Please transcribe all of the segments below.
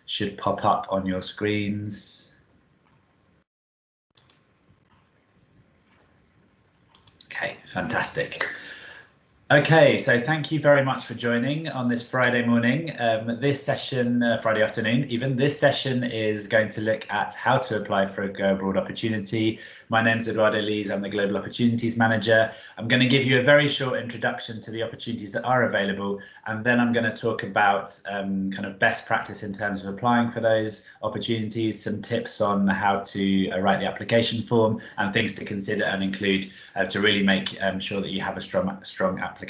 should pop up on your screens. Okay, fantastic. Okay, so thank you very much for joining on this Friday morning. This session, Friday afternoon even, this session is going to look at how to apply for a Go Abroad opportunity. My name's Eduardo Lees, I'm the Global Opportunities Manager. I'm going to give you a very short introduction to the opportunities that are available, and then I'm going to talk about kind of best practice in terms of applying for those opportunities, some tips on how to write the application form, and things to consider and include to really make sure that you have a strong application.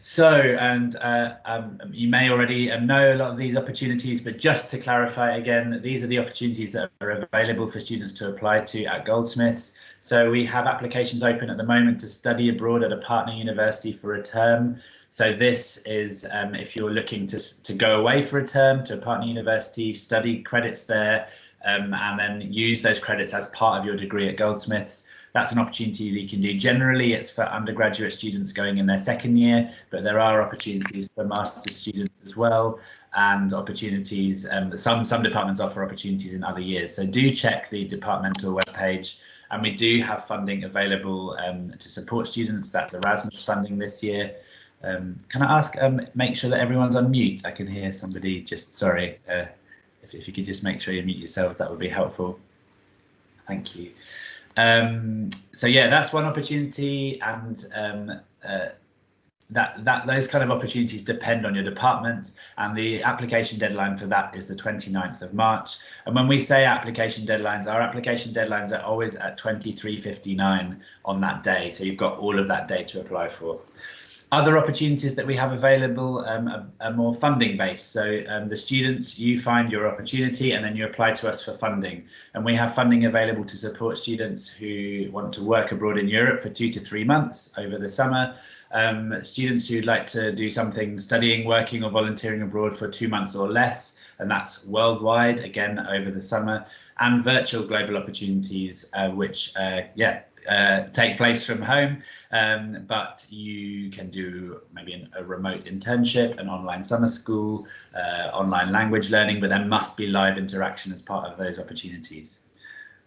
So, and you may already know a lot of these opportunities, but just to clarify again, these are the opportunities that are available for students to apply to at Goldsmiths. So we have applications open at the moment to study abroad at a partner university for a term. So this is if you're looking to go away for a term to a partner university, study credits there, and then use those credits as part of your degree at Goldsmiths. That's an opportunity that you can do. Generally, it's for undergraduate students going in their second year, but there are opportunities for master's students as well, and opportunities. Some departments offer opportunities in other years. So do check the departmental webpage, and we do have funding available to support students. That's Erasmus funding this year. Can I ask, make sure that everyone's on mute? I can hear somebody just, sorry, if you could just make sure you mute yourselves, that would be helpful. Thank you. So yeah, that's one opportunity, and those kind of opportunities depend on your department, and the application deadline for that is the 29th of March. And when we say application deadlines, our application deadlines are always at 23:59 on that day, so you've got all of that day to apply for. Other opportunities that we have available are more funding based. So the students, you find your opportunity and then you apply to us for funding. And we have funding available to support students who want to work abroad in Europe for 2 to 3 months over the summer. Students who'd like to do something studying, working or volunteering abroad for 2 months or less, and that's worldwide, again, over the summer. And virtual global opportunities, which, take place from home, but you can do maybe a remote internship, an online summer school, online language learning, but there must be live interaction as part of those opportunities.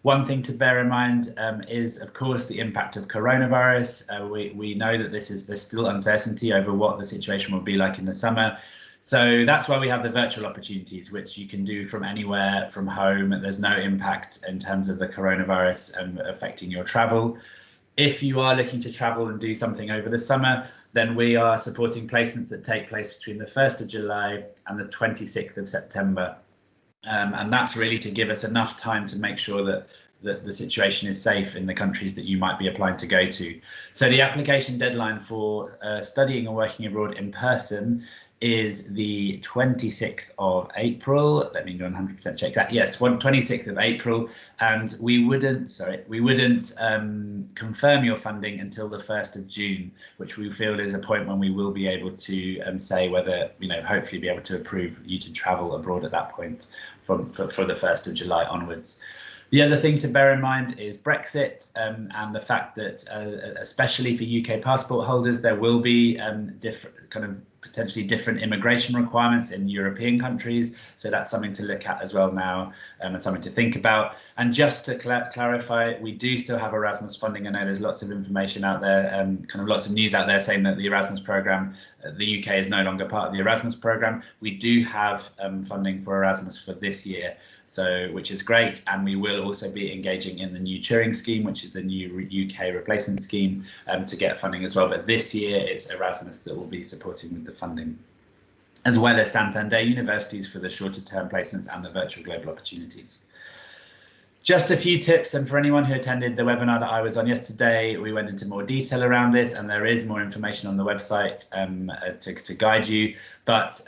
One thing to bear in mind is, of course, the impact of coronavirus. We know that there's still uncertainty over what the situation will be like in the summer. So that's why we have the virtual opportunities, which you can do from anywhere, from home. There's no impact in terms of the coronavirus affecting your travel. If you are looking to travel and do something over the summer, then we are supporting placements that take place between the 1st of July and the 26th of September. And that's really to give us enough time to make sure that the situation is safe in the countries that you might be applying to go to. So the application deadline for studying and working abroad in person is the 26th of April. Let me go 100% check that. Yes, 26th of April, and we wouldn't confirm your funding until the 1st of June, which we feel is a point when we will be able to say whether, hopefully be able to approve you to travel abroad at that point for the 1st of July onwards. The other thing to bear in mind is Brexit, and the fact that, especially for UK passport holders, there will be potentially different immigration requirements in European countries. So that's something to look at as well now, and something to think about. And just to clarify, we do still have Erasmus funding. I know there's lots of information out there, lots of news out there saying that the Erasmus programme, the UK is no longer part of the Erasmus programme. We do have funding for Erasmus for this year, which is great. And we will also be engaging in the new Turing scheme, which is the new UK replacement scheme, to get funding as well. But this year it's Erasmus that will be supporting with the funding, as well as Santander universities for the shorter term placements and the virtual global opportunities. Just a few tips, and for anyone who attended the webinar that I was on yesterday, we went into more detail around this, and there is more information on the website to guide you. But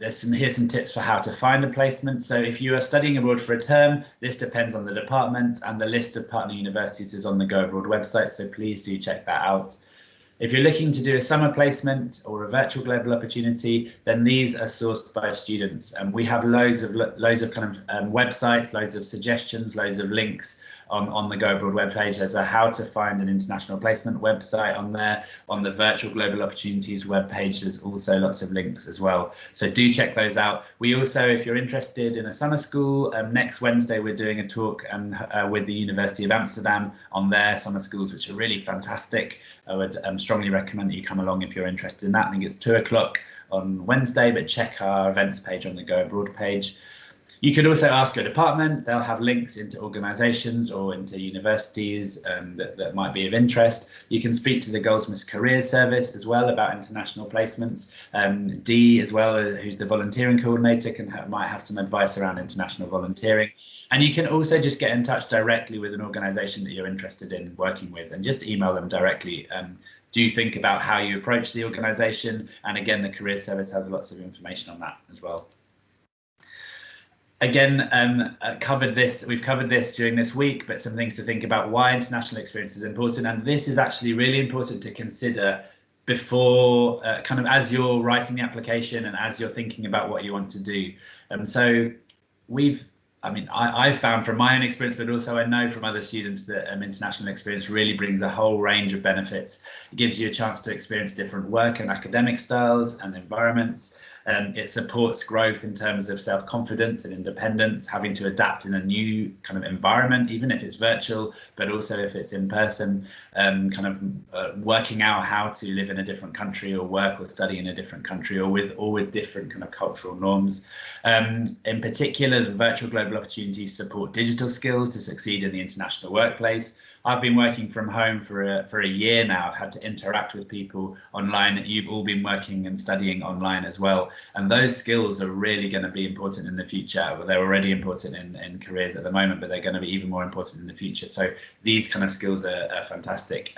here's some tips for how to find a placement. So if you are studying abroad for a term, this depends on the department, and the list of partner universities is on the Go Abroad website, so please do check that out. If you're looking to do a summer placement or a virtual global opportunity, then these are sourced by students, and we have loads of websites, loads of suggestions, loads of links on the Go Abroad webpage. There's a how to find an international placement website on there. On the Virtual Global Opportunities webpage, there's also lots of links as well. So do check those out. We also, if you're interested in a summer school, next Wednesday we're doing a talk with the University of Amsterdam on their summer schools, which are really fantastic. I would strongly recommend that you come along if you're interested in that. I think it's 2 o'clock on Wednesday, but check our events page on the Go Abroad page. You could also ask your department. They'll have links into organisations or into universities that might be of interest. You can speak to the Goldsmiths Careers Service as well about international placements. Dee as well, who's the volunteering coordinator, might have some advice around international volunteering. And you can also just get in touch directly with an organisation that you're interested in working with and just email them directly. Do think about how you approach the organisation. And again, the Careers Service has lots of information on that as well. Again, we've covered this during this week, but some things to think about why international experience is important. And this is actually really important to consider before, kind of as you're writing the application and as you're thinking about what you want to do. So I've found from my own experience, but also I know from other students that international experience really brings a whole range of benefits. It gives you a chance to experience different work and academic styles and environments. It supports growth in terms of self-confidence and independence, having to adapt in a new kind of environment, even if it's virtual, but also if it's in person, working out how to live in a different country or work or study in a different country or with different kind of cultural norms. In particular, the virtual global opportunities support digital skills to succeed in the international workplace. I've been working from home for a year now. I've had to interact with people online. You've all been working and studying online as well. And those skills are really going to be important in the future. Well, they're already important in careers at the moment, but they're going to be even more important in the future. So these kind of skills are fantastic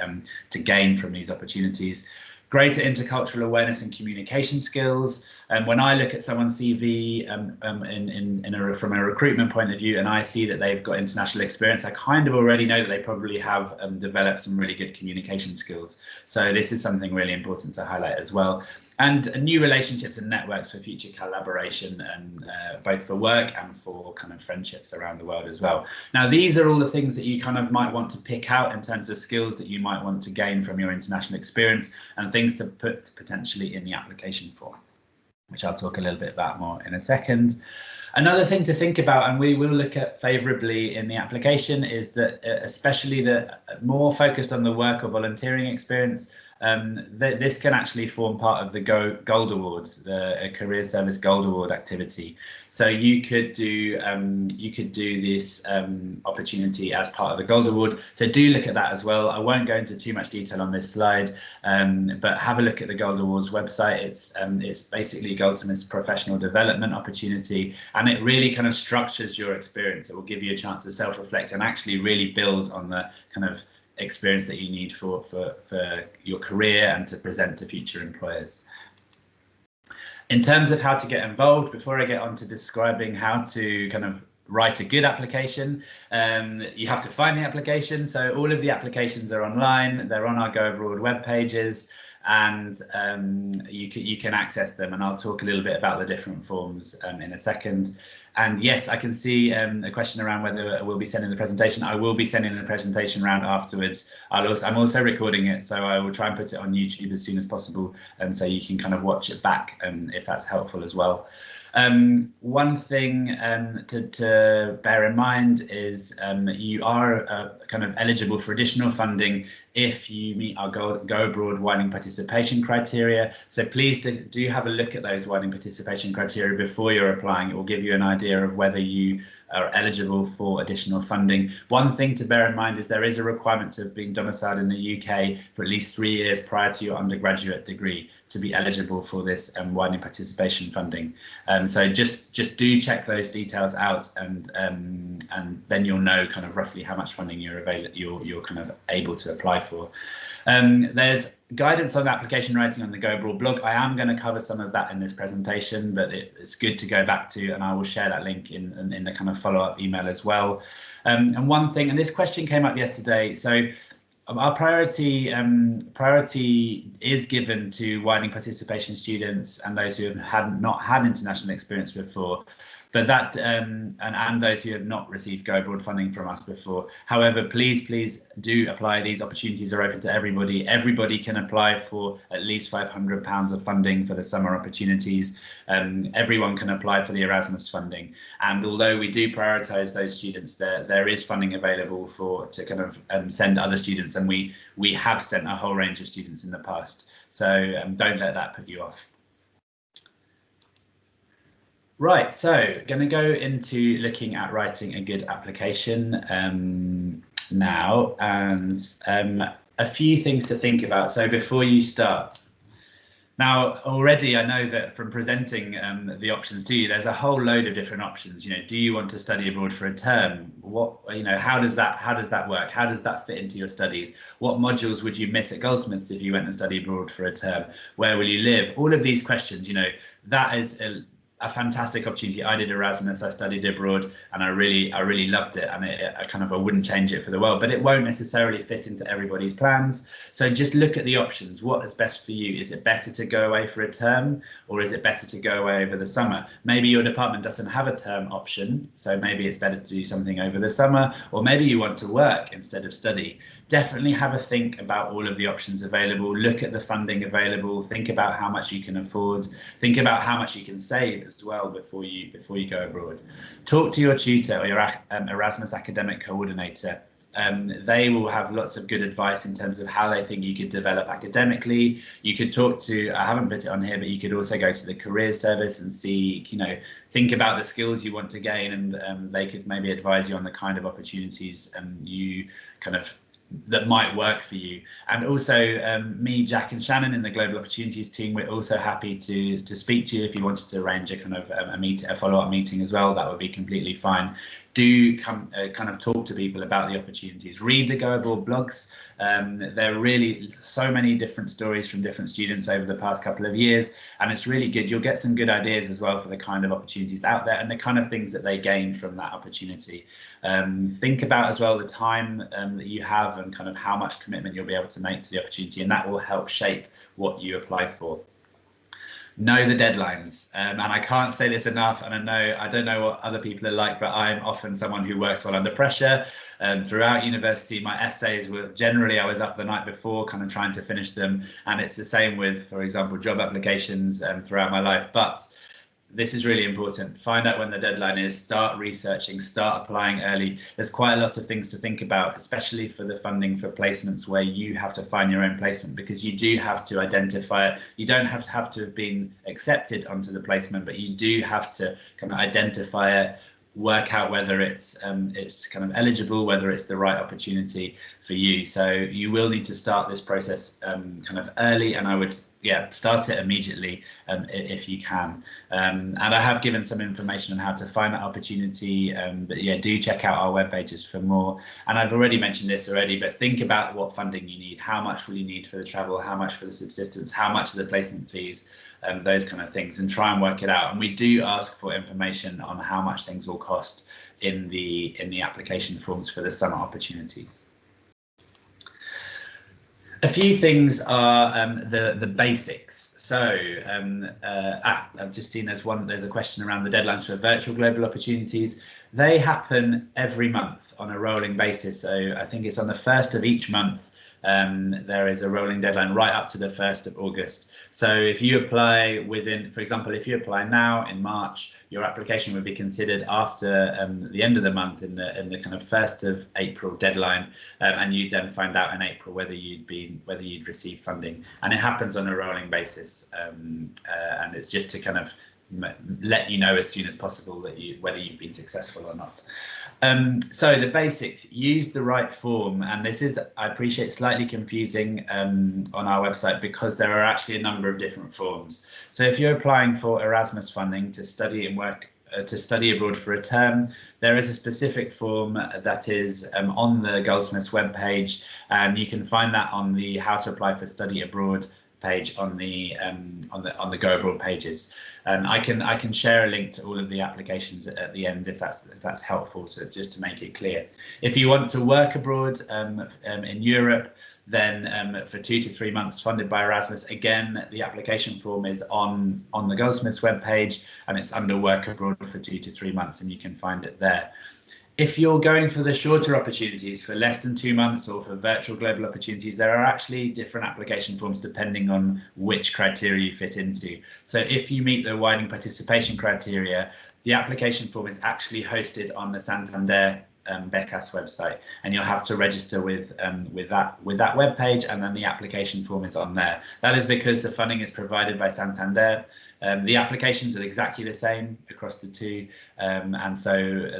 to gain from these opportunities. Greater intercultural awareness and communication skills. And when I look at someone's CV from a recruitment point of view, and I see that they've got international experience, I kind of already know that they probably have developed some really good communication skills. So this is something really important to highlight as well. And new relationships and networks for future collaboration, and both for work and for kind of friendships around the world as well. Now, these are all the things that you kind of might want to pick out in terms of skills that you might want to gain from your international experience and things to put potentially in the application form, which I'll talk a little bit about more in a second. Another thing to think about, and we will look at favourably in the application, is that especially the more focused on the work or volunteering experience, this can actually form part of the Gold Award, the Career Service Gold Award activity. So you could do this opportunity as part of the Gold Award. So do look at that as well. I won't go into too much detail on this slide, but have a look at the Gold Awards website. It's basically Goldsmiths professional development opportunity, and it really kind of structures your experience. It will give you a chance to self-reflect and actually really build on the kind of experience that you need for your career and to present to future employers. In terms of how to get involved, before I get on to describing how to kind of write a good application, you have to find the application. So all of the applications are online. They're on our Go Abroad web pages, and you can access them. And I'll talk a little bit about the different forms in a second. And yes, I can see a question around whether we'll be sending the presentation. I will be sending the presentation around afterwards. I'm also recording it, so I will try and put it on YouTube as soon as possible, and so you can kind of watch it back if that's helpful as well. One thing to bear in mind is you are kind of eligible for additional funding if you meet our Go Abroad widening participation criteria. So please do have a look at those widening participation criteria before you're applying. It will give you an idea of whether you are eligible for additional funding. One thing to bear in mind is there is a requirement to have been domiciled in the UK for at least 3 years prior to your undergraduate degree to be eligible for this widening participation funding. So just do check those details out, and then you'll know kind of roughly how much funding you're kind of able to apply for. There's guidance on application writing on the Go Abroad blog. I am going to cover some of that in this presentation, but it's good to go back to, and I will share that link in the kind of follow-up email as well. And one thing, and this question came up yesterday, so our priority is given to widening participation students and those who have not had international experience before. But that and those who have not received Go Abroad funding from us before. However, please do apply. These opportunities are open to everybody. Everybody can apply for at least £500 of funding for the summer opportunities. Everyone can apply for the Erasmus funding. And although we do prioritise those students, there is funding available to kind of send other students, and we have sent a whole range of students in the past. So don't let that put you off. Right, so going to go into looking at writing a good application now, and a few things to think about. So before you start. Now, already I know that from presenting the options to you, there's a whole load of different options. You know, do you want to study abroad for a term? What, you know, how does that work? How does that fit into your studies? What modules would you miss at Goldsmiths if you went and studied abroad for a term? Where will you live? All of these questions, you know, that is a fantastic opportunity. I did Erasmus, I studied abroad, and I really loved it, and I wouldn't change it for the world, but it won't necessarily fit into everybody's plans. So just look at the options. What is best for you? Is it better to go away for a term, or is it better to go away over the summer? Maybe your department doesn't have a term option, so maybe it's better to do something over the summer, or maybe you want to work instead of study. Definitely have a think about all of the options available. Look at the funding available. Think about how much you can afford. Think about how much you can save as well before you go abroad. Talk to your tutor or your Erasmus academic coordinator. They will have lots of good advice in terms of how they think you could develop academically. You could talk to, I haven't put it on here, but you could also go to the careers service and see, you know, think about the skills you want to gain, and they could maybe advise you on the kind of opportunities you that might work for you. And also me, Jack and Shannon in the Global Opportunities team, we're also happy to speak to you if you wanted to arrange a follow-up meeting as well. That would be completely fine. Do come talk to people about the opportunities. Read the Go Abroad blogs. There are really so many different stories from different students over the past couple of years, and it's really good. You'll get some good ideas as well for the kind of opportunities out there and the kind of things that they gain from that opportunity. Think about as well the time that you have and kind of how much commitment you'll be able to make to the opportunity, and that will help shape what you apply for. Know the deadlines, and I can't say this enough, and I don't know what other people are like, but I'm often someone who works well under pressure. Throughout university, my essays were generally, I was up the night before kind of trying to finish them, and it's the same with, for example, job applications throughout my life. But this is really important. Find out when the deadline is, start researching, start applying early. There's quite a lot of things to think about, especially for the funding for placements where you have to find your own placement, because you do have to identify it. You don't have to have been accepted onto the placement, but you do have to kind of identify it, work out whether it's kind of eligible, whether it's the right opportunity for you. So you will need to start this process kind of early, and I would start it immediately if you can. And I have given some information on how to find that opportunity, but do check out our web pages for more. And I've already mentioned this but think about what funding you need. How much will you need for the travel? How much for the subsistence? How much are the placement fees? Those kind of things, and try and work it out. And we do ask for information on how much things will cost in the application forms for the summer opportunities. A few things are the basics. So I've just seen there's a question around the deadlines for virtual global opportunities. They happen every month on a rolling basis. So I think it's on the 1st of each month. There is a rolling deadline right up to the 1st of August. So if you apply for example, if you apply now in March, your application would be considered after the end of the month in the kind of 1st of April deadline, and you'd then find out in April whether you'd received funding. And it happens on a rolling basis, and it's just to kind of let you know as soon as possible that whether you've been successful or not. So the basics: use the right form, and this is, I appreciate, slightly confusing on our website because there are actually a number of different forms. So if you're applying for Erasmus funding to study and work to study abroad for a term, there is a specific form that is on the Goldsmiths webpage, and you can find that on the How to Apply for Study Abroad page on the Go Abroad pages. And I can share a link to all of the applications at the end if that's helpful, just to make it clear. If you want to work abroad in Europe, Then for 2 to 3 months funded by Erasmus, again, the application form is on the Goldsmiths webpage, and it's under work abroad for 2 to 3 months, and you can find it there. If you're going for the shorter opportunities, for less than 2 months, or for virtual global opportunities, there are actually different application forms depending on which criteria you fit into. So if you meet the widening participation criteria, the application form is actually hosted on the Santander Becas website, and you'll have to register with that web page, and then the application form is on there. That is because the funding is provided by Santander. The applications are exactly the same across the two, and so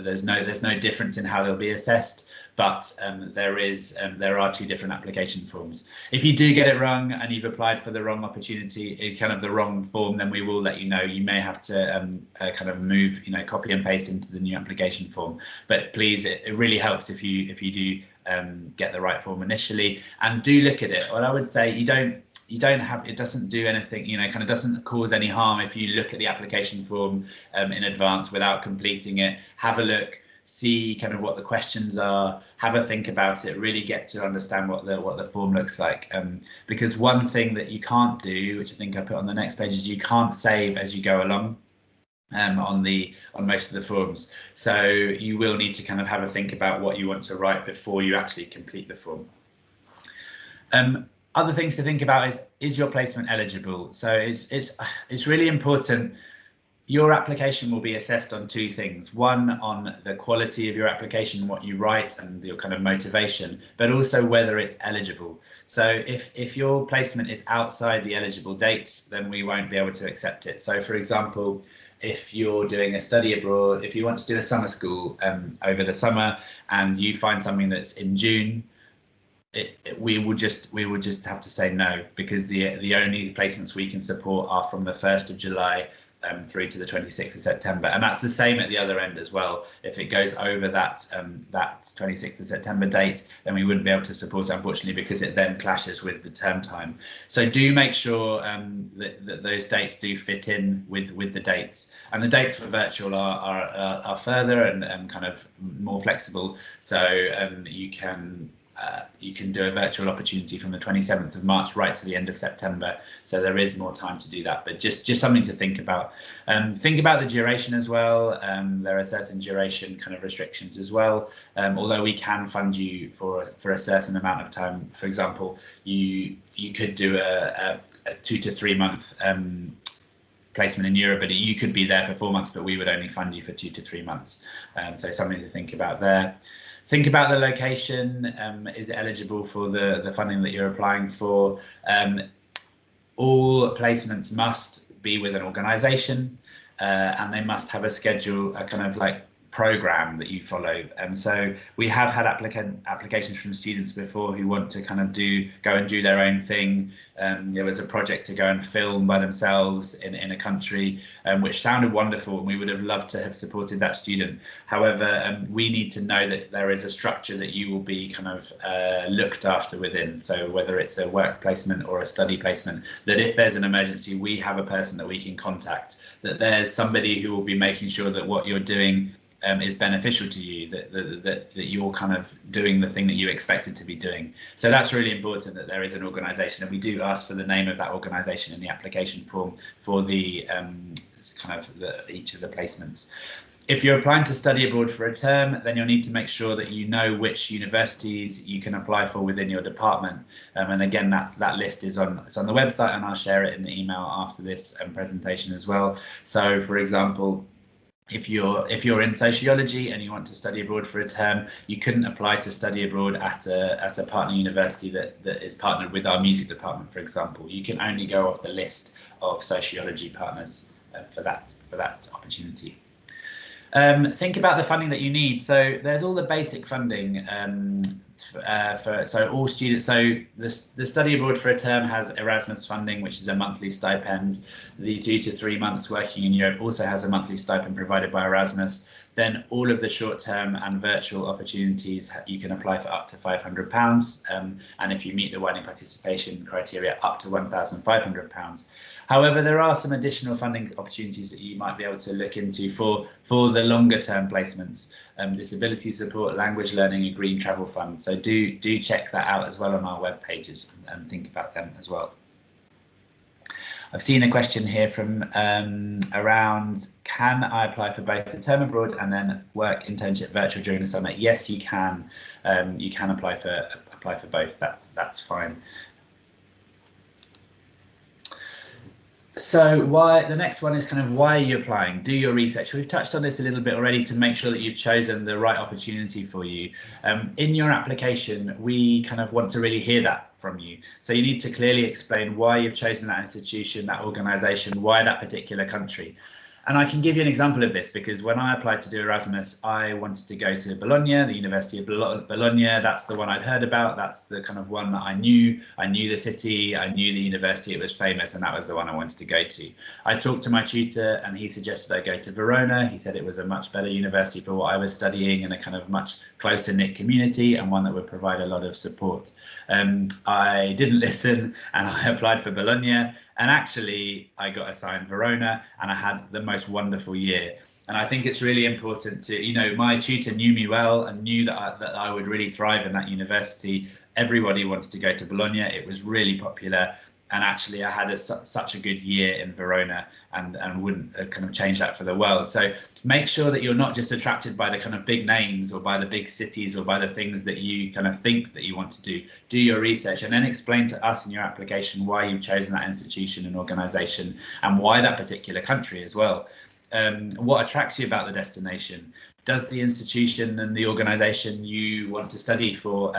there's no difference in how they'll be assessed, but there are two different application forms. If you do get it wrong and you've applied for the wrong opportunity, kind of the wrong form, then we will let you know. You may have to kind of move, copy and paste into the new application form. But please, it really helps if you do get the right form initially, and do look at it. What I would say, it doesn't do anything, kind of doesn't cause any harm if you look at the application form in advance without completing it. Have a look, see kind of what the questions are, have a think about it, really get to understand what the form looks like. Because one thing that you can't do, which I think I put on the next page, is you can't save as you go along. On most of the forms, so you will need to kind of have a think about what you want to write before you actually complete the form. Other things to think about is your placement eligible? So it's really important. Your application will be assessed on two things: one, on the quality of your application, what you write, and your kind of motivation, but also whether it's eligible. So if your placement is outside the eligible dates, then we won't be able to accept it. So for example, if you're doing a study abroad, if you want to do a summer school over the summer, and you find something that's in June, we would just have to say no, because the only placements we can support are from the 1st of July through to the 26th of September, and that's the same at the other end as well. If it goes over that 26th of September date, then we wouldn't be able to support it, unfortunately, because it then clashes with the term time. So do make sure that those dates do fit in with the dates, and the dates for virtual are further and kind of more flexible. So you can do a virtual opportunity from the 27th of March right to the end of September. So there is more time to do that, but just something to think about. Think about the duration as well. There are certain duration kind of restrictions as well. Although we can fund you for a certain amount of time. For example, you could do a 2 to 3 month placement in Europe, but you could be there for 4 months, but we would only fund you for 2 to 3 months. So something to think about there. Think about the location. Is it eligible for the funding that you're applying for? All placements must be with an organisation, and they must have a schedule, a kind of like program that you follow. And so we have had applications from students before who want to kind of go and do their own thing. There was a project to go and film by themselves in a country, which sounded wonderful, and we would have loved to have supported that student. However, we need to know that there is a structure that you will be kind of looked after within. So whether it's a work placement or a study placement, that if there's an emergency, we have a person that we can contact, that there's somebody who will be making sure that what you're doing is beneficial to you, that you're kind of doing the thing that you expected to be doing. So that's really important, that there is an organisation, and we do ask for the name of that organisation in the application form for the each of the placements. If you're applying to study abroad for a term, then you'll need to make sure that you know which universities you can apply for within your department. And again, that list is on the website, and I'll share it in the email after this presentation as well. So for example, if you're in sociology and you want to study abroad for a term, you couldn't apply to study abroad at a partner university that is partnered with our music department, for example. You can only go off the list of sociology partners for that opportunity. Think about the funding that you need. So there's all the basic funding so all students. So the study abroad for a term has Erasmus funding, which is a monthly stipend. The 2 to 3 months working in Europe also has a monthly stipend provided by Erasmus. Then all of the short-term and virtual opportunities, you can apply for up to £500, and if you meet the widening participation criteria, up to £1,500. However, there are some additional funding opportunities that you might be able to look into for the longer term placements: disability support, language learning, and green travel fund. So So do check that out as well on our web pages and think about them as well. I've seen a question here from around, can I apply for both the term abroad and then work internship virtual during the summer? Yes, you can. You can apply for both. That's fine. So the next one is kind of, why are you applying? Do your research. We've touched on this a little bit already to make sure that you've chosen the right opportunity for you. In your application, we kind of want to really hear that from you. So you need to clearly explain why you've chosen that institution, that organisation, why that particular country. And I can give you an example of this, because when I applied to do Erasmus, I wanted to go to Bologna, the University of Bologna. That's the one I'd heard about. That's the kind of one that I knew. I knew the city, I knew the university, it was famous, and that was the one I wanted to go to. I talked to my tutor and he suggested I go to Verona. He said it was a much better university for what I was studying, and a kind of much closer knit community, and one that would provide a lot of support. I didn't listen and I applied for Bologna. And actually, I got assigned Verona, and I had the most wonderful year. And I think it's really important to, you know, my tutor knew me well and knew that I would really thrive in that university. Everybody wanted to go to Bologna. It was really popular. And actually, I had such a good year in Verona, and wouldn't kind of change that for the world. So make sure that you're not just attracted by the kind of big names or by the big cities or by the things that you kind of think that you want to do. Do your research and then explain to us in your application why you've chosen that institution and organisation, and why that particular country as well. What attracts you about the destination? Does the institution and the organisation you want to study for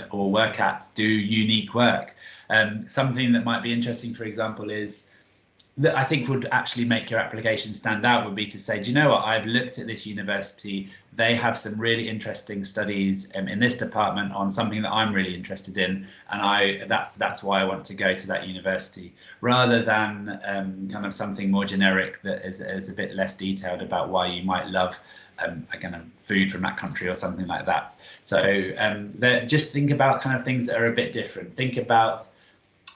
or work at do unique work? Something that might be interesting, for example, is that I think would actually make your application stand out would be to say, do you know what, I've looked at this university, they have some really interesting studies in this department on something that I'm really interested in, and that's why I want to go to that university, rather than kind of something more generic that is a bit less detailed about why you might love kind of food from that country or something like that. So just think about kind of things that are a bit different. Think about,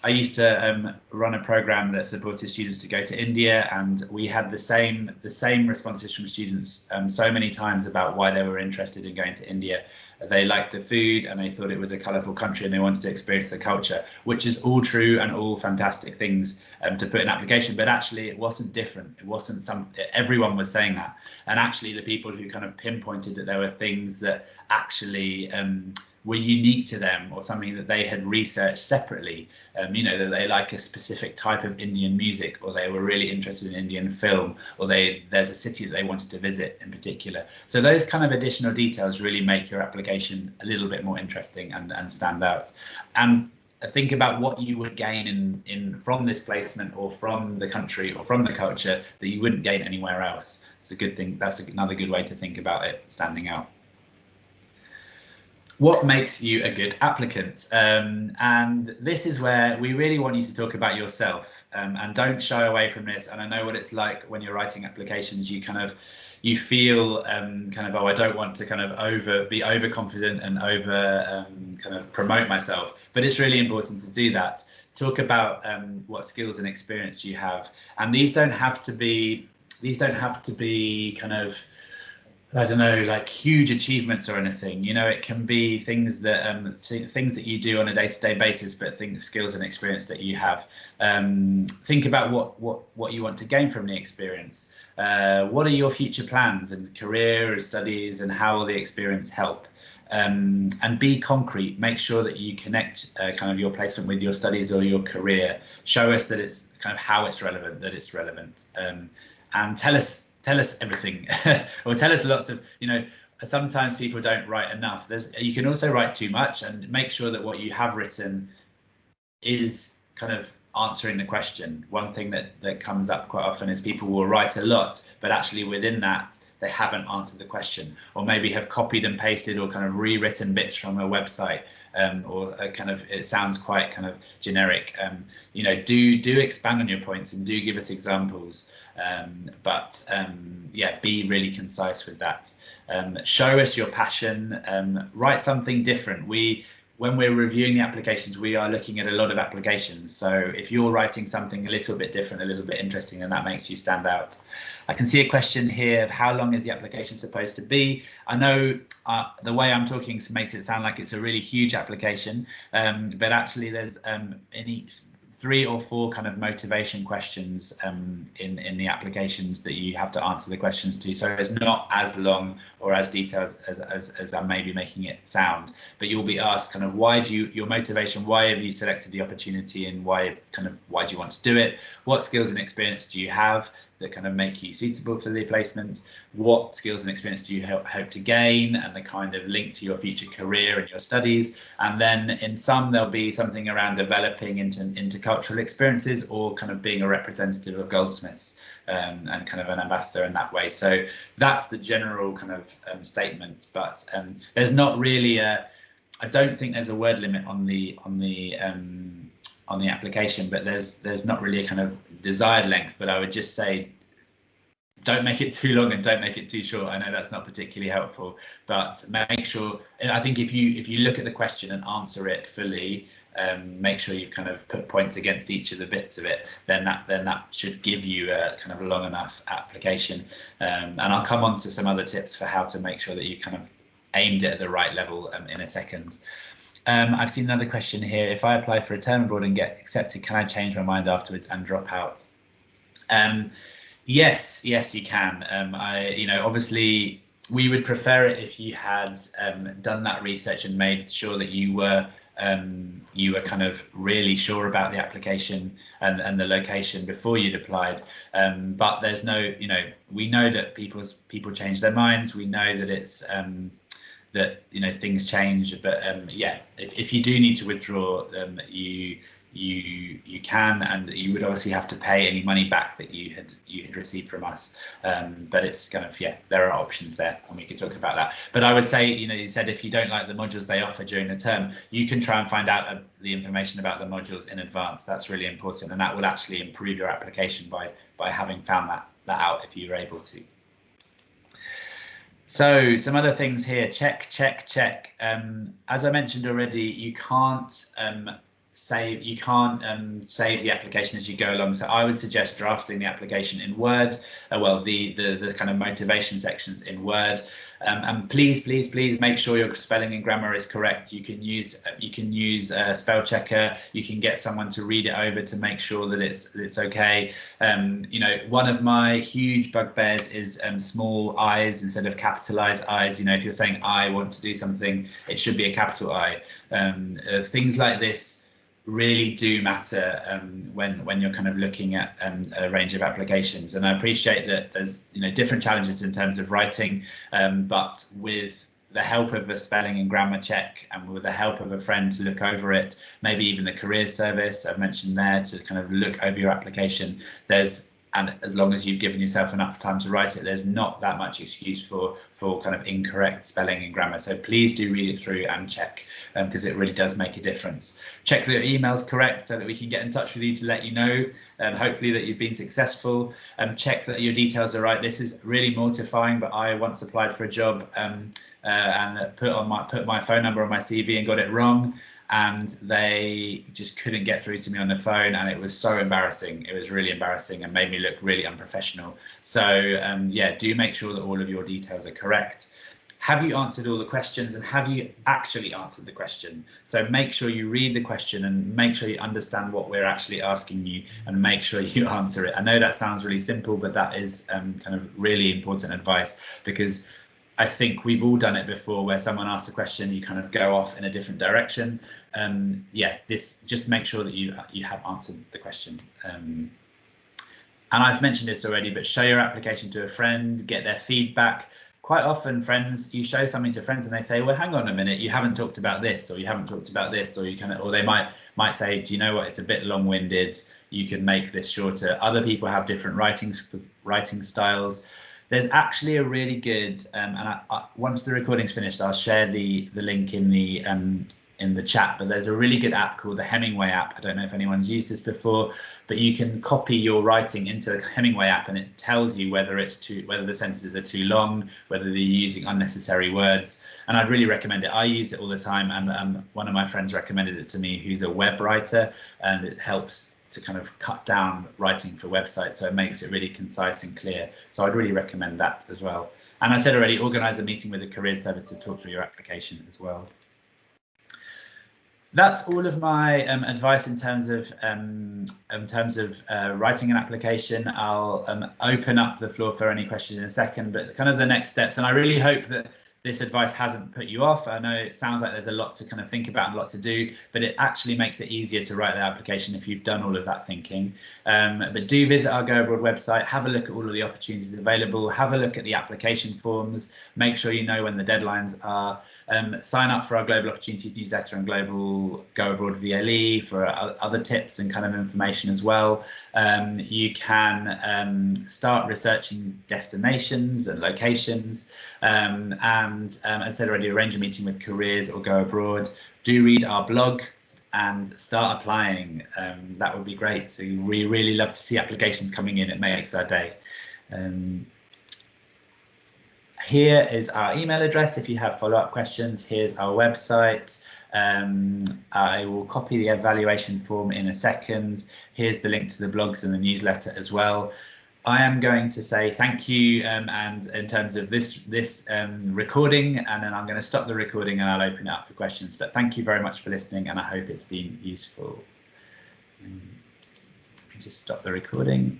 I used to run a program that supported students to go to India, and we had the same responses from students so many times about why they were interested in going to India. They liked the food and they thought it was a colourful country and they wanted to experience the culture, which is all true and all fantastic things to put in application. But actually, it wasn't different. It wasn't everyone was saying that. And actually, the people who kind of pinpointed that there were things that actually were unique to them, or something that they had researched separately, you know, that they like a specific type of Indian music, or they were really interested in Indian film, or there's a city that they wanted to visit in particular. So those kind of additional details really make your application a little bit more interesting and stand out. And think about what you would gain from this placement, or from the country, or from the culture, that you wouldn't gain anywhere else. It's a good thing. That's another good way to think about it standing out. What makes you a good applicant? And this is where we really want you to talk about yourself, and don't shy away from this. And I know what it's like when you're writing applications. You feel oh, I don't want to kind of be overconfident and kind of promote myself, but it's really important to do that. Talk about what skills and experience you have, and these don't have to be kind of, I don't know, like huge achievements or anything. You know, it can be things that you do on a day-to-day basis, but skills and experience that you have. Think about what you want to gain from the experience. What are your future plans and career and studies, and how will the experience help? And be concrete. Make sure that you connect kind of your placement with your studies or your career. Show us that it's kind of how it's relevant, and tell us everything, or tell us lots of, you know, sometimes people don't write enough. You can also write too much, and make sure that what you have written is kind of answering the question. One thing that comes up quite often is people will write a lot, but actually within that they haven't answered the question, or maybe have copied and pasted or kind of rewritten bits from a website, or kind of, it sounds quite kind of generic. You know, do expand on your points and do give us examples, but yeah, be really concise with that. Show us your passion. Write something different. when we're reviewing the applications, we are looking at a lot of applications. So if you're writing something a little bit different, a little bit interesting, then that makes you stand out. I can see a question here of how long is the application supposed to be? I know the way I'm talking makes it sound like it's a really huge application, but actually there's in each 3 or 4 kind of motivation questions in the applications that you have to answer the questions to. So it's not as long or as detailed as I may be making it sound, but you'll be asked kind of your motivation, why have you selected the opportunity, and why do you want to do it? What skills and experience do you have that kind of make you suitable for the placement? What skills and experience do you hope to gain, and the kind of link to your future career and your studies? And then in some, there'll be something around developing intercultural experiences, or kind of being a representative of Goldsmiths and kind of an ambassador in that way. So that's the general kind of statement, but there's not really I don't think there's a word limit on the application, but there's not really a kind of desired length. But I would just say, don't make it too long and don't make it too short. I know that's not particularly helpful, but make sure, I think if you look at the question and answer it fully, make sure you've kind of put points against each of the bits of it, then that should give you a kind of long enough application. And I'll come on to some other tips for how to make sure that you kind of aimed it at the right level in a second. I've seen another question here. If I apply for a term abroad and get accepted, can I change my mind afterwards and drop out? Yes, you can. Obviously, we would prefer it if you had done that research and made sure that you were kind of really sure about the application and the location before you'd applied. But there's no, we know that people change their minds. We know that it's that things change, but if you do need to withdraw, you can, and you would obviously have to pay any money back that you had received from us, but it's kind of, there are options there, and we could talk about that. But I would say, you said if you don't like the modules they offer during the term, you can try and find out the information about the modules in advance. That's really important, and that will actually improve your application by having found that out, if you're able to. So some other things here, check. As I mentioned already, you can't save the application as you go along. So I would suggest drafting the application in Word. The kind of motivation sections in Word. And please make sure your spelling and grammar is correct. You can use spell checker. You can get someone to read it over to make sure that it's okay. One of my huge bugbears is small i's instead of capitalized i's. If you're saying I want to do something, it should be a capital I. Things like this really do matter when you're kind of looking at a range of applications. And I appreciate that there's different challenges in terms of writing, but with the help of a spelling and grammar check, and with the help of a friend to look over it, maybe even the careers service I've mentioned there to kind of look over your application, and as long as you've given yourself email time to write it, there's not that much excuse for kind of incorrect spelling and grammar. So please do read it through and check, because it really does make a difference. Check that your email's correct so that we can get in touch with you to let you know, hopefully that you've been successful. Check that your details are right. This is really mortifying, but I once applied for a job and put my phone number on my CV and got it wrong, and they just couldn't get through to me on the phone, and it was so embarrassing. It was really embarrassing and made me look really unprofessional. So do make sure that all of your details are correct. Have you answered all the questions, and have you actually answered the question? So make sure you read the question and make sure you understand what we're actually asking you, and make sure you answer it. I know that sounds really simple, but that is kind of really important advice, because I think we've all done it before, where someone asks a question, you kind of go off in a different direction. Just make sure that you have answered the question. And I've mentioned this already, but show your application to a friend, get their feedback. Quite often, you show something to friends and they say, well, hang on a minute, you haven't talked about this, or you haven't talked about this, or they might say, do you know what, it's a bit long-winded, you can make this shorter. Other people have different writing styles. There's actually a really good, once the recording's finished, I'll share the link in the in the chat, but there's a really good app called the Hemingway app. I don't know if anyone's used this before, but you can copy your writing into the Hemingway app and it tells you whether the sentences are too long, whether they're using unnecessary words. And I'd really recommend it. I use it all the time, and one of my friends recommended it to me who's a web writer, and it helps to kind of cut down writing for websites, so it makes it really concise and clear. So I'd really recommend that as well. And I said already, organise a meeting with the careers service to talk through your application as well. That's all of my advice in terms of writing an application. I'll open up the floor for any questions in a second, but kind of the next steps. And I really hope that this advice hasn't put you off. I know it sounds like there's a lot to kind of think about and a lot to do, but it actually makes it easier to write the application if you've done all of that thinking. But do visit our Go Abroad website, have a look at all of the opportunities available, have a look at the application forms, make sure you know when the deadlines are, sign up for our Global Opportunities newsletter and Global Go Abroad VLE for other tips and kind of information as well. You can start researching destinations and locations, and as I said already, arrange a meeting with careers or Go Abroad. Do read our blog and start applying. That would be great. So we really love to see applications coming in. It makes our day. Here is our email address if you have follow-up questions. Here's our website. I will copy the evaluation form in a second. Here's the link to the blogs and the newsletter as well. I am going to say thank you, and in terms of this recording, and then I'm going to stop the recording and I'll open it up for questions. But thank you very much for listening, and I hope it's been useful. Just stop the recording.